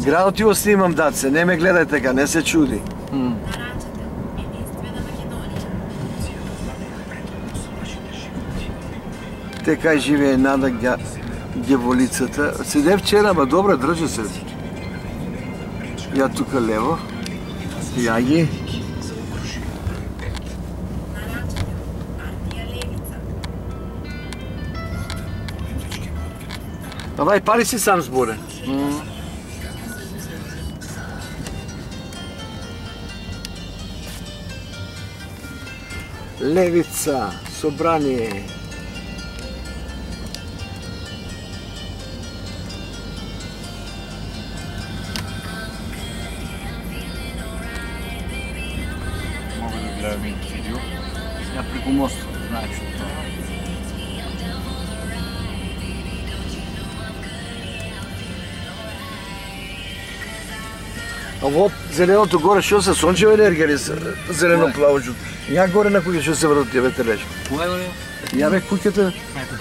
Градот ти го снимам, датце, не ме гледај така, не се чуди. Така живее Нада Геволицата. Седе вчера, ма добре, држи се. Ја тука лево. Ја ги. Давај, пали си сам зборе. Левица, собрание. Мога да гледам и видео. Сега преко моста, знаеш от това. А вот зеленото горе, што се сончева енергија или зелено-плаво жуто? Ја горе на куќа што се врат тие ветерлеш. Кое бе? Ја бе куќата.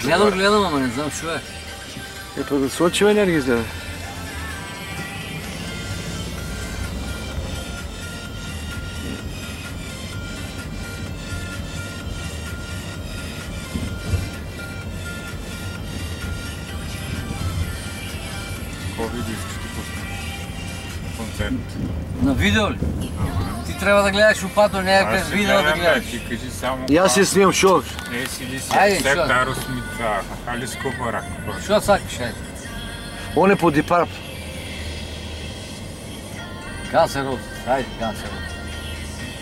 Гледам, ама не знам што е. Е па да сончева енергија изгледа. Какво видиш, че ти пусна? Концерт. На видео ли? Ти трябва да гледаш опато някакъв видео да гледаш. Ти кажи само... Јас си снимам шо? Еси ли си Айде, акцепт шо? Аеросмит, Алис Купър? Що сакаш, айде? Он е по Дипарп. Guns N' Roses, айде, Guns N' Roses.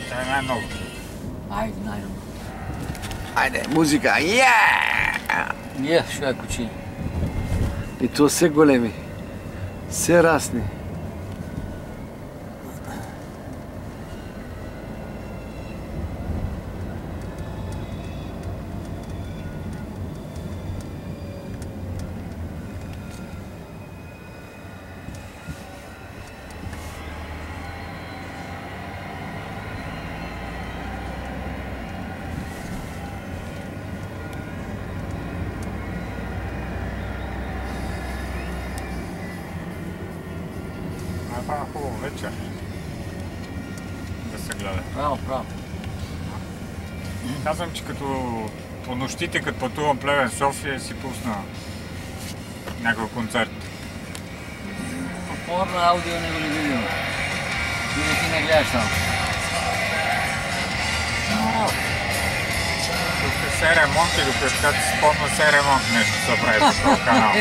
Това е най-ново. Айде, най-ново. Ајде, музика. Ја! Ние, що е кучи? И то се големи. Се расни. Това е хубаво вечер. Да се гледа. Право. Казвам, че като по нощите, като пътувам Плевен София, си пусна някой концерт. По-порно аудио него ли видео? Или ти не гледаш там? Тук е се ремонт и докато си спомня се ремонт нещо се прави по този канал.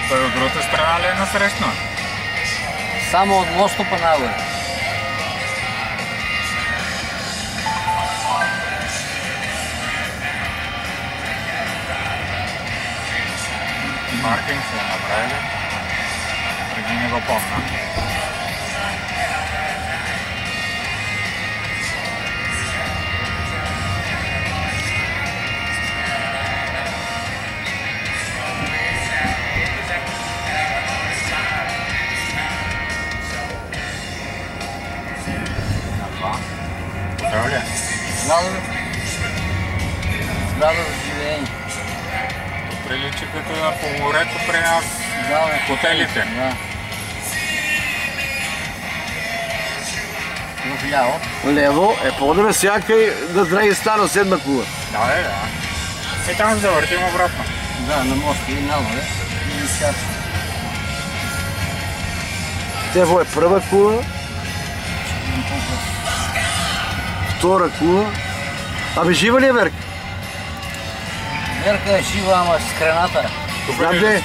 Той от другата страна ли е насрещна? Само от моста па нагоре. Паркинг се е направили. Преди не го помня. Здраво ли е? Сграда за живеење. Прилича като на по морето при нас, хотелите. Да. В ляво. Лево е по-добре сякај да драги стано седма кула. Да. И там се завъртим обратно. Да, на моста и надоле. И сега. Тево е прва кула, втора кула. Абе, жива ли е Верка? Верка е жива, ама с крената. Знам де.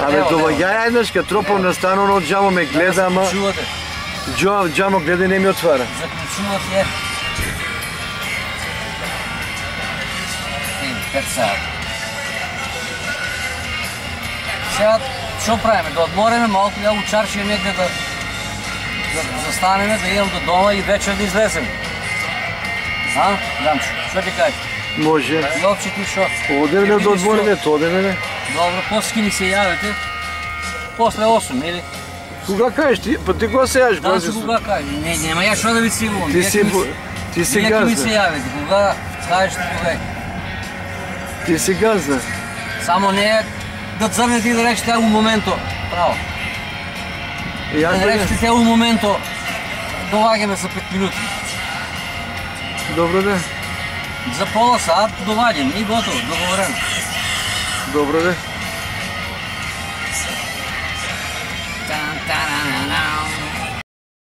Абе, доваѓаја еднаш, ка тропам на станоно, од Джамо ме гледа, ама... Заклучувате. Джамо гледа и не ми отвара. Заклучувате. 5 сати. Сега, що правиме? Да одмориме малко, да го чаршим негде да застанеме, да идем до дома и вечер да излезем. А, Дамчо, що ти кажеш? Може. И обче ти шо? Одеме ли да одмориме, то одеме ли? Добро, после ни се явите. После 8, или? Кога кажеш ти? Па ти кога се јаш? Дамчо, кога кажеш? Нема ја шо да ви сигурно. Ти си Нека ми се газда. явите, кога кажеш ти кога е. Ти си газда. Само не да църнете и да речете у моменто. Право. Да речете у моменто. Долагаме за 5 минути. Добре, де. За пола сат довадим и готово, договорено. Добре, де.